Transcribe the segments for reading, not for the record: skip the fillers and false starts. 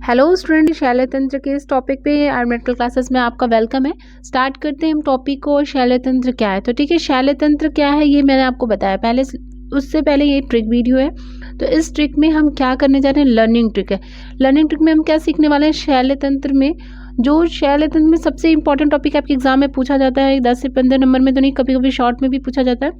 Hello student, शैलतंत्र के इस topic पे मेडिकल क्लासेस में आपका वेलकम है। स्टार्ट करते हैं हम टॉपिक को। शैलतंत्र क्या है? तो ठीक है, शैलतंत्र क्या है ये मैंने आपको बताया पहले। उससे पहले ये ट्रिक वीडियो है, तो इस ट्रिक में हम क्या करने जा रहे हैं, लर्निंग ट्रिक है। लर्निंग ट्रिक में हम क्या सीखने वाले हैं, शैलतंत्र में जो शैलतंत्र में सबसे इंपॉर्टेंट टॉपिक आपके एग्जाम में पूछा जाता है, 10 से 15 नंबर में तो नहीं, कभी कभी शॉर्ट में भी पूछा जाता है।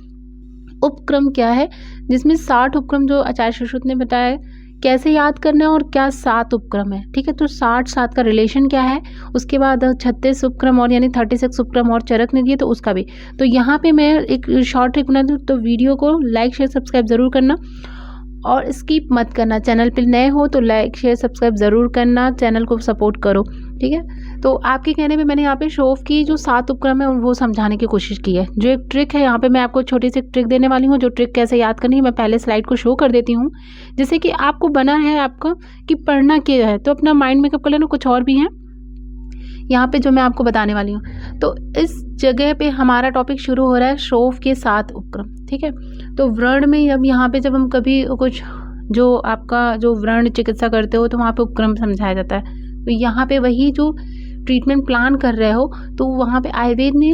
उपक्रम क्या है, जिसमें 60 उपक्रम जो आचार्य सुश्रुत ने बताया है कैसे याद करना है और क्या 7 उपक्रम है। ठीक है, तो 60 का रिलेशन क्या है, उसके बाद 36 उपक्रम और यानी 36 उपक्रम और चरक ने दिए तो उसका भी। तो यहाँ पे मैं एक शॉर्ट ट्रिक बना दूँ, तो वीडियो को लाइक शेयर सब्सक्राइब ज़रूर करना और स्किप मत करना। चैनल पे नए हो तो लाइक शेयर सब्सक्राइब ज़रूर करना, चैनल को सपोर्ट करो। ठीक है, तो आपके कहने पे मैंने यहाँ पे शो ऑफ की जो 7 उपक्रम है वो समझाने की कोशिश की है। जो एक ट्रिक है यहाँ पे मैं आपको छोटी सी ट्रिक देने वाली हूँ, जो ट्रिक कैसे याद करनी है मैं पहले स्लाइड को शो कर देती हूँ, जिससे कि आपको बना है आपका कि पढ़ना क्या है, तो अपना माइंड मेकअप कर लेना। कुछ और भी है यहाँ पे जो मैं आपको बताने वाली हूँ। तो इस जगह पे हमारा टॉपिक शुरू हो रहा है शो ऑफ के 7 उपक्रम। ठीक है, तो व्रण में अब यहाँ पे जब हम कभी कुछ जो आपका जो व्रण चिकित्सा करते हो तो वहाँ पे उपक्रम समझाया जाता है। तो यहाँ पे वही जो ट्रीटमेंट प्लान कर रहे हो, तो वहाँ पे आयुर्वेद ने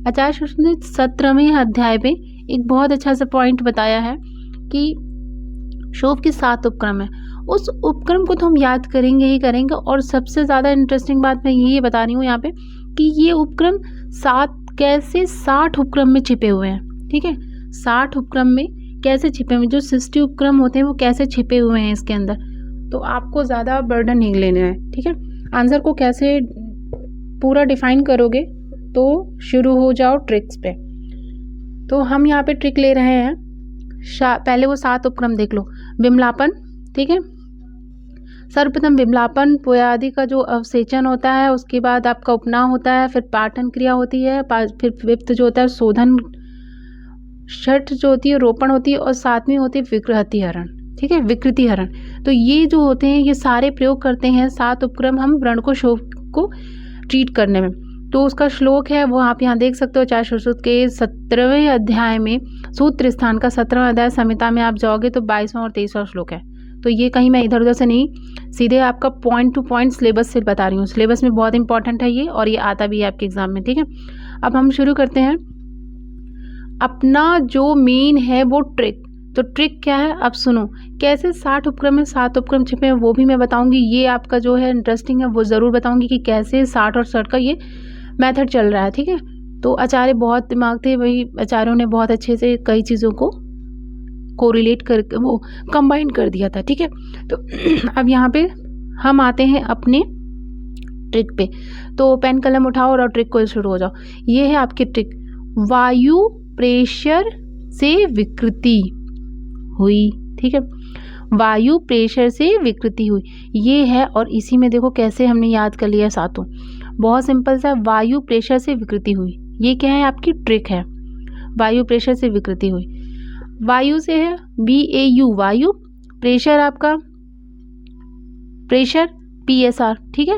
आचार्य सुश्रुत ने 17वें अध्याय पे एक बहुत अच्छा सा पॉइंट बताया है कि शो ऑफ के 7 उपक्रम है। उस उपक्रम को तो हम याद करेंगे ही करेंगे, और सबसे ज़्यादा इंटरेस्टिंग बात मैं ये बता रही हूँ यहाँ पे कि ये उपक्रम 7 कैसे 60 उपक्रम में छिपे हुए हैं। ठीक है, 60 उपक्रम में कैसे छिपे हुए, जो 60 उपक्रम होते हैं वो कैसे छिपे हुए हैं इसके अंदर। तो आपको ज़्यादा बर्डन नहीं लेना है। ठीक है, आंसर को कैसे पूरा डिफाइन करोगे, तो शुरू हो जाओ ट्रिक्स पे। तो हम यहाँ पे ट्रिक ले रहे हैं, पहले वो 7 उपक्रम देख लो। विमलापन, ठीक है, सर्वप्रथम विमलापन पोयादि का जो अवसेचन होता है, उसके बाद आपका उपनाव होता है, फिर पाटन क्रिया होती है, फिर विप्त जो होता है शोधन, छठ जो होती है रोपण होती है, और 7वीं होती है विकृति हरण। ठीक है, विकृति हरण। तो ये जो होते हैं ये सारे प्रयोग करते हैं 7 उपक्रम हम व्रण को शोफ को ट्रीट करने में। तो उसका श्लोक है वो आप यहाँ देख सकते हो, आचार्य सुश्रुत के 17वें अध्याय में सूत्र स्थान का 17वां अध्याय संहिता में आप जाओगे तो 22वां और 23वां श्लोक है। तो ये कहीं मैं इधर उधर से नहीं, सीधे आपका पॉइंट टू पॉइंट सिलेबस से बता रही हूँ। सिलेबस में बहुत इंपॉर्टेंट है ये, और ये आता भी है आपके एग्जाम में। ठीक है, अब हम शुरू करते हैं अपना जो मेन है वो ट्रिक। तो ट्रिक क्या है, अब सुनो। कैसे 60 उपक्रम में 7 उपक्रम छिपे हैं वो भी मैं बताऊंगी। ये आपका जो है इंटरेस्टिंग है, वो ज़रूर बताऊंगी कि कैसे 60 और 60 का ये मेथड चल रहा है। ठीक है, तो आचार्य बहुत दिमाग थे, वही आचार्यों ने बहुत अच्छे से कई चीज़ों को कोरिलेट करके वो कंबाइन कर दिया था। ठीक है, तो अब यहाँ पे हम आते हैं अपने ट्रिक पे। तो पेन कलम उठाओ और ट्रिक को शुरू हो जाओ। ये है आपकी ट्रिक, वायु प्रेशर से विकृति हुई। ठीक है, वायु प्रेशर से विकृति हुई, ये है। और इसी में देखो कैसे हमने याद कर लिया सातों, बहुत सिंपल सा। वायु प्रेशर से विकृति हुई, ये क्या है आपकी ट्रिक है। वायु प्रेशर से विकृति हुई, वायु से है VAU वायु, प्रेशर आपका प्रेशर PSR। ठीक है,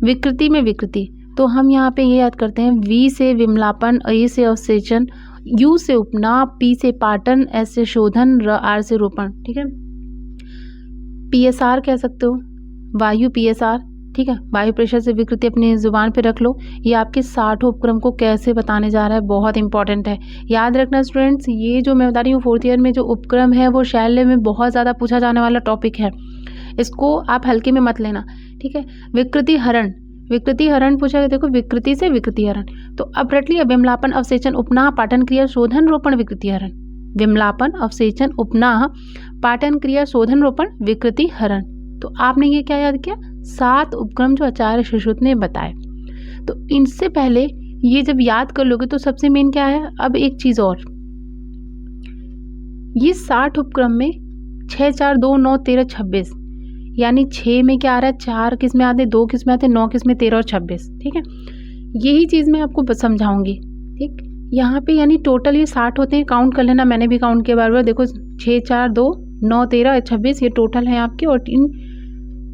विकृति में विकृति, तो हम यहाँ पे ये याद करते हैं V से विमलापन, A से अवसेचन, U से उपनाव, P से पाटन, S से शोधन, R से रोपण। ठीक है, PSR कह सकते हो, वायु PSR। ठीक है, वायु प्रेशर से विकृति अपनी जुबान पे रख लो। ये आपके 60 उपक्रम को कैसे बताने जा रहा है, बहुत इंपॉर्टेंट है। याद रखना स्टूडेंट्स, ये जो मैं बता रही हूँ 4th ईयर में जो उपक्रम है वो शैल्य में बहुत ज़्यादा पूछा जाने वाला टॉपिक है, इसको आप हल्के में मत लेना। ठीक है, विकृति हरण, विकृति हरण पूछा गया, देखो विकृति से विकृति हरण। तो अब रट लिया, विमलापन अवसेचन उपनाह पाटन क्रिया शोधन रोपण विकृति हरण। विमलापन अवसेचन उपनाह पाटन क्रिया शोधन रोपण विकृति हरण। तो आपने ये क्या याद किया, 7 उपक्रम जो आचार्य सुश्रुत ने बताए। तो इनसे पहले ये जब याद कर लोगे तो सबसे मेन क्या है, अब एक चीज और, ये 60 उपक्रम में 6 4 2 9 13 26, यानी 6 में क्या आ रहा है, 4 किस में आते हैं, 2 किस में आते हैं, 9 किस में, 13 और 26। ठीक है, यही चीज मैं आपको समझाऊंगी। ठीक, यहाँ पे यानी टोटल ये 60 होते हैं, काउंट कर लेना, मैंने भी काउंट किया बार बार। देखो 6 4 2 9 13 26 ये टोटल है आपके, और इन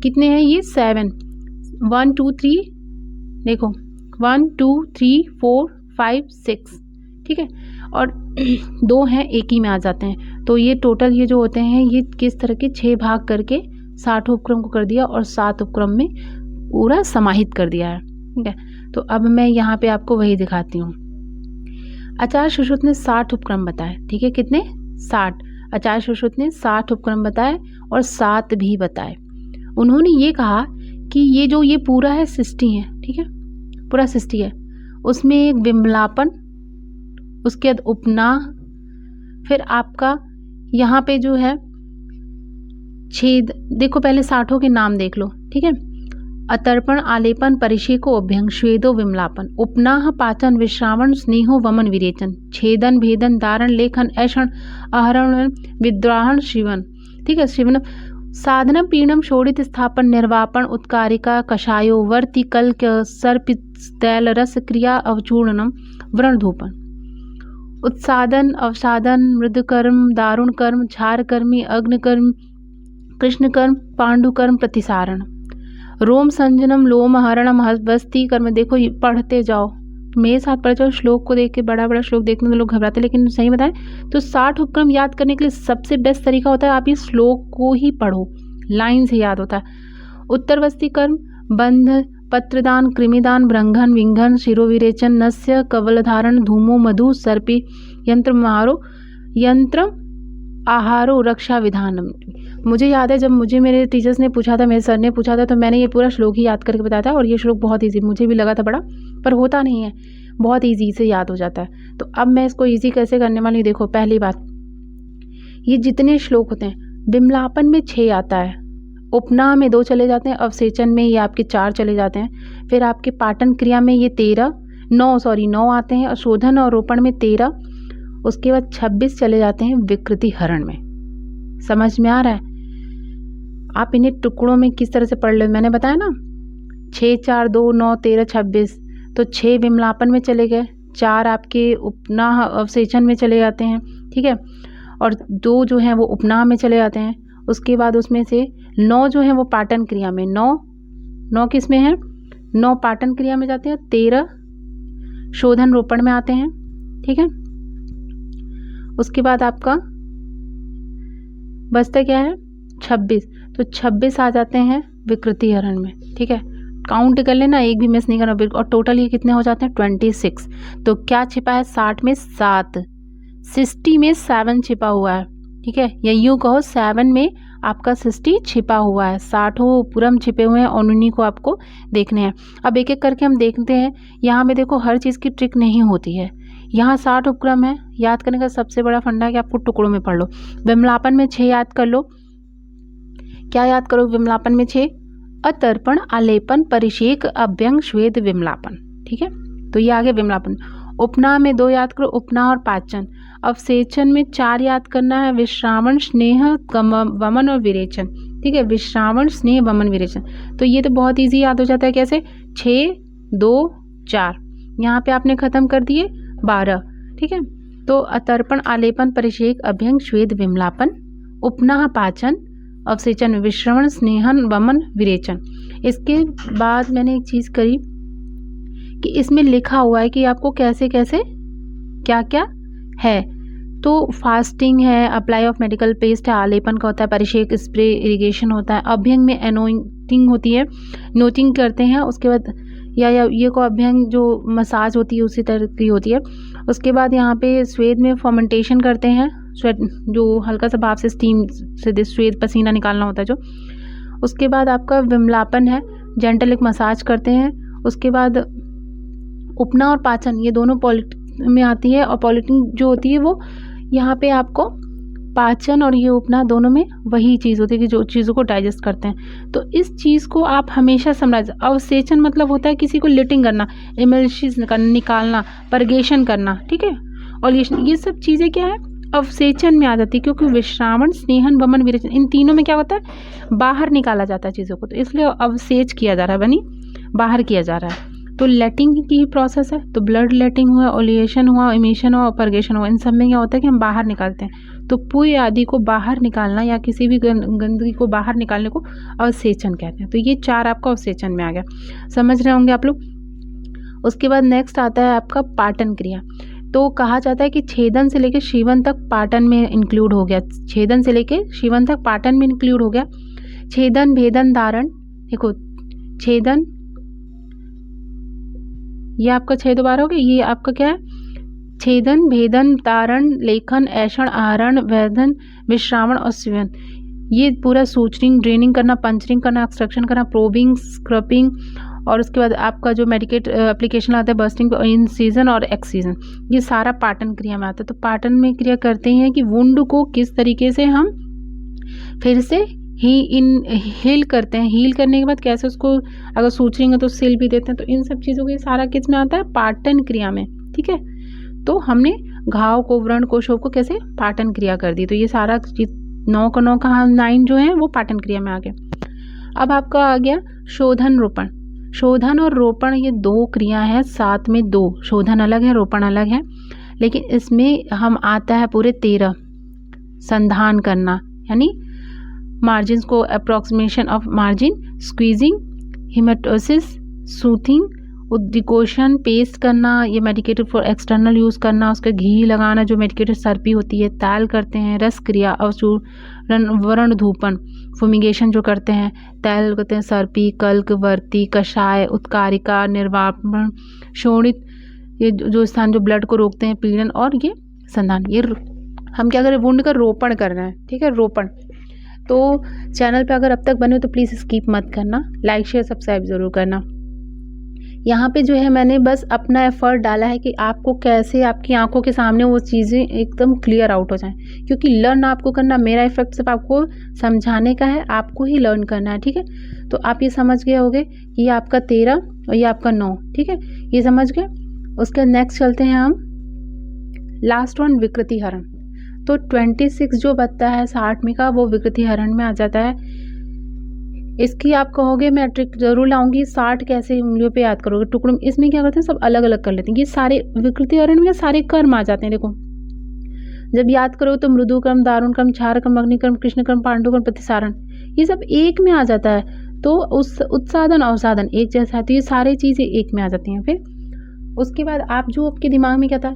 कितने हैं ये 7 1 2 3, देखो 1 2 3 4 5 6। ठीक है, और 2 हैं एक ही में आ जाते हैं। तो ये टोटल ये जो होते हैं ये किस तरह के 6 भाग करके 6 उपक्रम को कर दिया और 7 उपक्रम में पूरा समाहित कर दिया है। ठीक है, तो अब मैं यहाँ पे आपको वही दिखाती हूँ। आचार्य सुश्रुत ने 60 उपक्रम बताए। ठीक है, कितने? 60। आचार्य सुश्रुत ने 60 उपक्रम बताए और 7 भी बताए। उन्होंने ये कहा कि ये पूरा है सृष्टि है, ठीक है, पूरा सृष्टि है, उसमें एक विमलापन, उसके बाद उपनाह, फिर आपका यहाँ पे जो है छेद। देखो पहले 60 के नाम देख लो। ठीक है, अतर्पण, आलेपन, परिषेको, अभ्यंग, श्वेदो, विमलापन, उपनाह, पाचन, विश्रावण, स्नेहो, वमन, विरेचन, छेदन, भेदन, दारण, लेखन, ऐषण, आहरण, विद्राहण, शिवन। ठीक है, शिवन, साधनम, पीड़म, शोणित, स्थापन, निर्वापन, उत्कारिका, कषायो, वर्ति, कल्क, सर्प, तैल, रस, क्रिया, अवचूर्णनम, व्रणधूपन, उत्सादन, अवसादन, मृदकर्म, दारुण कर्म, क्षार कर्मी, अग्न कर्म, कृष्ण कर्म, पांडु कर्म, प्रतिसारण, रोम संजनम, लोम हरणम, बस्ती कर्म। देखो ये पढ़ते जाओ, मेरे साथ पढ़ जाओ, श्लोक को देख के बड़ा बड़ा श्लोक देखने में लोग घबराते, लेकिन सही बताएं तो 60 उपक्रम याद करने के लिए सबसे बेस्ट तरीका होता है आप इस श्लोक को ही पढ़ो, लाइन से याद होता है। उत्तरवस्ती कर्म, बंध, पत्रदान, कृमिदान, ब्रंघन, विंघन, शिरोविरेचन, नस्य, कवल धारण, धूमो, मधु, सर्पी, यंत्र महारो, यंत्र आहारो, रक्षा विधानम। मुझे याद है जब मुझे मेरे टीचर्स ने पूछा था, मेरे सर ने पूछा था, तो मैंने ये पूरा श्लोक ही याद करके बताया था। और ये श्लोक बहुत ईजी, मुझे भी लगा था बड़ा, पर होता नहीं है, बहुत ईजी से याद हो जाता है। तो अब मैं इसको ईजी कैसे करने वाली हूँ। देखो पहली बात, ये जितने श्लोक होते हैं, विमलापन में 6 आता है, उपनाह में 2 चले जाते हैं, अवसेचन में ये आपके 4 चले जाते हैं, फिर आपके पाटन क्रिया में ये 9 आते हैं, और शोधन और रोपण में 13, उसके बाद 26 चले जाते हैं विकृति हरण में। समझ में आ रहा है? आप इन्हें टुकड़ों में किस तरह से पढ़ लो, मैंने बताया ना, 6, 4, 2, 9, 13, 26, तो 6 विमलापन में चले गए, 4 आपके उपनाह अवसेचन में चले जाते हैं। ठीक है, और 2 जो हैं वो उपनाह में चले जाते हैं। उसके बाद उसमें से 9 जो हैं वो पाटन क्रिया में, 9 किस में है? 9 पाटन क्रिया में जाते हैं, 13 शोधन रोपण में आते हैं। ठीक है, उसके बाद आपका बचता क्या है? 26, तो 26 आ जाते हैं विकृति हरण में। ठीक है, काउंट कर लेना, एक भी मिस नहीं करना, और टोटल ये कितने हो जाते हैं? 26। तो क्या छिपा है? 60 में 7, 60 में 7 छिपा हुआ है। ठीक है, या यूँ कहो 7 में आपका 60 छिपा हुआ है, 60 उपक्रम छिपे हुए हैं और उन्हीं को आपको देखने हैं। अब एक एक करके हम देखते हैं। यहाँ में देखो हर चीज़ की ट्रिक नहीं होती है। यहाँ 60 उपक्रम है, याद करने का सबसे बड़ा फंडा है कि आपको टुकड़ों में पढ़ लो। विमलापन में 6 याद कर लो। क्या याद करो विमलापन में? 6, अतर्पण, आलेपन, परिषेक, अभ्यंग, श्वेद, विमलापन। ठीक है, तो ये आगे विमलापन। उपनाह में 2 याद करो, उपनाह और पाचन। अवसेचन में 4 याद करना है, विश्रावण, स्नेह, वमन और विरेचन। ठीक है, विश्रावण, स्नेह, वमन, विरेचन। तो ये तो बहुत ईजी याद हो जाता है। कैसे? 6, 2, 4, यहाँ पे आपने खत्म कर दिए 12। ठीक है, तो अतर्पण, आलेपन, परिषेक, अभ्यंग, श्वेद, विमलापन, उपनाह, पाचन, अवसेचन में विश्रवण, स्नेहन, वमन, विरेचन। इसके बाद मैंने एक चीज़ करी कि इसमें लिखा हुआ है कि आपको कैसे कैसे क्या क्या है। तो फास्टिंग है, अप्लाई ऑफ मेडिकल पेस्ट है, आलेपन का होता है, परिषेक स्प्रे, इरिगेशन होता है, अभ्यंग में एनोइंटिंग होती है, नोटिंग करते हैं। उसके बाद या ये को अभ्यंग जो मसाज होती है उसी तरह की होती है। उसके बाद यहाँ पे स्वेद में फर्मेंटेशन करते हैं, स्वेट जो हल्का सा भाप से स्टीम से स्वेद पसीना निकालना होता है जो। उसके बाद आपका विमलापन है, जेंटल एक मसाज करते हैं। उसके बाद उपना और पाचन ये दोनों पॉलिटिक में आती है, और पॉलिटिक जो होती है वो यहाँ पे आपको पाचन और ये उपना दोनों में वही चीज़ होती है कि जो चीज़ों को डाइजेस्ट करते हैं। तो इस चीज़ को आप हमेशा समझ। अवसेचन मतलब होता है किसी को लिटिंग करना, इमल्शीज निकालना, परगेशन करना। ठीक है, और ये सब चीज़ें क्या है अवसेचन में आ जाती है, क्योंकि विश्रावण, स्नेहन, वमन, विरेचन इन तीनों में क्या होता है बाहर निकाला जाता है चीज़ों को, तो इसलिए अवसेच किया जा रहा है, बनी बाहर किया जा रहा है। तो लेटिंग की ही प्रोसेस है, तो ब्लड लेटिंग हुआ, ओलिएशन हुआ, इमिशन हुआ, परगेशन हुआ, इन सब में क्या होता है कि हम बाहर निकालते हैं। तो पुय आदि को बाहर निकालना या किसी भी गंदगी को बाहर निकालने को अवसेचन कहते हैं। तो ये 4 आपका अवसेचन में आ गया, समझ रहे होंगे आप लोग। उसके बाद नेक्स्ट आता है आपका पाटन क्रिया। तो कहा जाता है कि छेदन से लेकर शिवन तक पाटन में इंक्लूड हो गया, छेदन से लेकर शिवन तक पाटन में इंक्लूड हो गया। छेदन भेदन धारण, देखो छेदन, ये आपका 6 बार हो गया। ये आपका क्या है, छेदन भेदन तारण लेखन ऐषण आहरण वेदन विश्रावण और सीवन। ये पूरा सूचरिंग, ड्रेनिंग करना, पंचरिंग करना, एक्सट्रैक्शन करना, प्रोबिंग, स्क्रपिंग, और उसके बाद आपका जो मेडिकेट एप्लीकेशन आता है बर्स्टिंग इन सीजन और एक्सीजन, ये सारा पाटन क्रिया में आता है। तो पाटन में क्रिया करते हैं कि वुंड को किस तरीके से हम फिर से हील करते हैं, हील करने के बाद कैसे उसको अगर सूचरिंग है तो सिल भी देते हैं। तो इन सब चीज़ों को ये सारा किस में आता है, पाटन क्रिया में। ठीक है, तो हमने घाव को, व्रण को, शोभ को कैसे पाटन क्रिया कर दी। तो ये सारा 9 का 9 जो है वो पाटन क्रिया में आ गया। अब आपका आ गया शोधन रोपण। शोधन और रोपण ये 2 क्रिया है, साथ में 2, शोधन अलग है, रोपण अलग है, लेकिन इसमें हम आता है पूरे 13। संधान करना यानी मार्जिन को, approximation of margin, squeezing, haemostasis, soothing, उद्दिकोशन, पेस्ट करना, ये मेडिकेटेड फॉर एक्सटर्नल यूज़ करना, उसका घी लगाना जो मेडिकेटेड सर्पी होती है, ताल करते हैं, रस क्रिया, अवचूरण, वर्ण धूपन, फुमिगेशन जो करते हैं, तैल करते हैं, सर्पी, कल्क, वर्ती, कषाय, उत्कारिका, निर्वापन, शोणित, ये जो स्थान जो ब्लड को रोकते हैं, पीड़न, और ये संधान। ये हम क्या करें, वुंड का रोपण कर रहे हैं। ठीक है, रोपण। तो चैनल पे अगर अब तक बने हो तो प्लीज़ स्किप मत करना, लाइक शेयर सब्सक्राइब ज़रूर करना। यहाँ पे जो है मैंने बस अपना एफर्ट डाला है कि आपको कैसे आपकी आंखों के सामने वो चीज़ें एकदम क्लियर आउट हो जाएं, क्योंकि लर्न आपको करना, मेरा इफेक्ट सिर्फ आपको समझाने का है, आपको ही लर्न करना है। ठीक है, तो आप ये समझ गए होंगे कि ये आपका 13 और ये आपका 9। ठीक है, ये समझ गए। उसके नेक्स्ट चलते हैं हम, लास्ट वन विकृति हरण। तो 26 जो बचता है 60 में का, वो विकृति हरण में आ जाता है। इसकी आप कहोगे मैं ट्रिक जरूर लाऊंगी, 60 कैसे उंगलियों पे याद करोगे, टुकड़ों में। इसमें क्या करते हैं, सब अलग अलग कर लेते हैं। ये सारे विकृति हरण में सारे कर्म आ जाते हैं। देखो जब याद करो तो मृदु कर्म, दारुण कर्म, क्षार कर्म, अग्निकर्म, कृष्ण कर्म, पांडु कर्म, प्रतिसारण, ये सब एक में आ जाता है। तो उस उत्साधन अवसाधन एक जैसा है, तो ये सारी चीज़ें एक में आ जाती हैं। फिर उसके बाद आप जो आपके दिमाग में क्या था,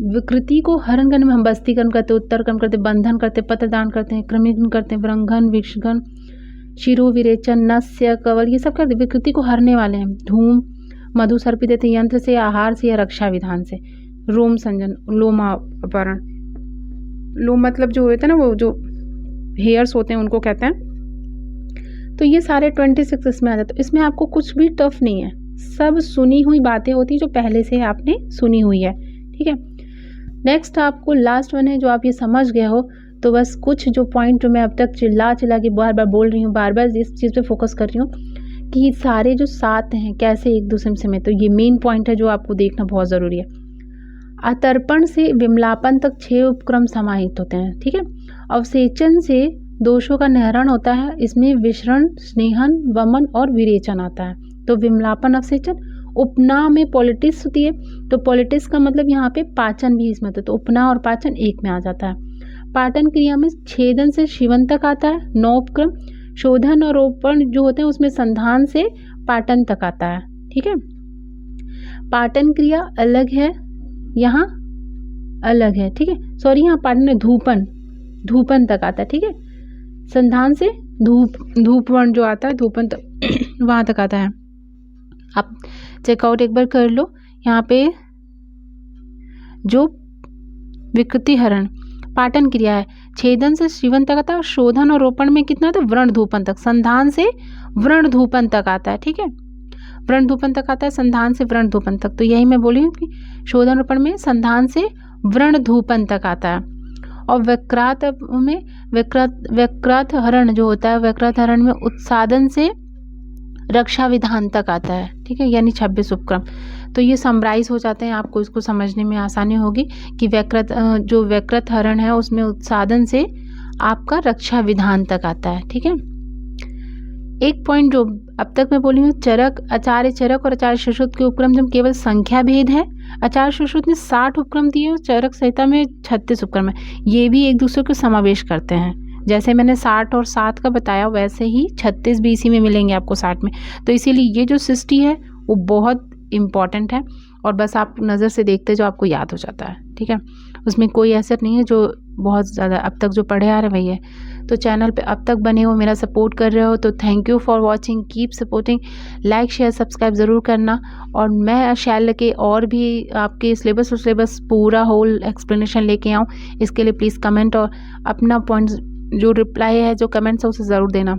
विकृति को हरण करने में हम बस्ती कर्म करते, उत्तर कर्म करते, बंधन करते, पत्रदान करते हैं, क्रमिकन करते हैं, व्रंघन, विक्षगन, शिरो विरेचन, नस्य, कवल, ये सब करते विकृति को हरने वाले हैं। धूम, मधु सर्पी देते यंत्र से, आहार से या रक्षा विधान से। रोम संजन, लोमा अपहरण, लोम मतलब जो होता है ना, वो जो हेयर्स होते हैं उनको कहते हैं। तो ये सारे 26 इसमें आ जाते हैं। इसमें आपको कुछ भी टफ नहीं है, सब सुनी हुई बातें होती जो पहले से आपने सुनी हुई है। ठीक है, नेक्स्ट आपको लास्ट वन है जो आप ये समझ गए हो। तो बस कुछ जो पॉइंट जो मैं अब तक चिल्ला के बार बार बोल रही हूँ, बार बार इस चीज़ पे फोकस कर रही हूँ कि सारे जो 7 हैं कैसे एक दूसरे से में, तो ये मेन पॉइंट है जो आपको देखना बहुत ज़रूरी है। अतर्पण से विमलापन तक 6 उपक्रम समाहित होते हैं। ठीक है, अवसेचन से दोषों का निहरण होता है, इसमें विसरण, स्नेहन, वमन और विरेचन आता है। तो विमलापन, अवसेचन। उपना में पॉलिटिक्स होती है, तो पॉलिटिक्स का मतलब यहाँ पे पाचन भी इसमें होता है, तो उपना और पाचन एक में आ जाता है। पाटन क्रिया में छेदन से शिवन तक आता है 9 उपक्रम। शोधन और रोपण जो होते हैं उसमें संधान से पाटन तक आता है। ठीक है, पाटन क्रिया अलग है, यहाँ अलग है। ठीक है, सॉरी यहाँ पाटन धूपन तक आता है। ठीक है, संधान से धूपवर्ण जो आता है, धूपन तक वहाँ तक आता है। आप चेकआउट एक बार कर लो। यहाँ पे जो विकृति हरण पाटन क्रिया है, छेदन से शिवन तक आता है, और शोधन और रोपण में कितना था, व्रण धूपन तक। संधान से व्रण धूपन तक आता है। ठीक है, व्रण धूपन तक आता है, संधान से व्रण धूपन तक। तो यही मैं बोली हूँ कि शोधन रोपण में संधान से व्रण धूपन तक आता है। और वक्रात में वक्रात हरण जो होता है, वक्रात हरण में उत्सादन से रक्षा विधान तक आता है। ठीक है, यानी 26 उपक्रम। तो ये समराइज हो जाते हैं, आपको इसको समझने में आसानी होगी कि जो वक्रत हरण है उसमें उत्सादन से आपका रक्षा विधान तक आता है। ठीक है, एक पॉइंट जो अब तक मैं बोली हूँ, चरक, आचार्य चरक और आचार्य सुश्रुत के उपक्रम जब केवल संख्या भेद है। आचार्य सुश्रुत ने 60 उपक्रम दिए, चरक संहिता में 36 उपक्रम है। ये भी एक दूसरे को समावेश करते हैं, जैसे मैंने 60 और 7 का बताया वैसे ही 36 भी इसी में मिलेंगे आपको 60 में। तो इसीलिए ये जो 60 है वो बहुत इम्पॉर्टेंट है, और बस आप नज़र से देखते जो आपको याद हो जाता है। ठीक है, उसमें कोई असर नहीं है, जो बहुत ज़्यादा अब तक जो पढ़े आ रहे वही है। तो चैनल पे अब तक बने हो, मेरा सपोर्ट कर रहे हो, तो thank you for watching, keep supporting, like share subscribe ज़रूर करना। और मैं शैल के और भी आपके सिलेबस पूरा होल एक्सप्लेनेशन लेके आऊँ, इसके लिए प्लीज़ कमेंट और अपना पॉइंट जो रिप्लाई है, जो कमेंट्स है उसे ज़रूर देना।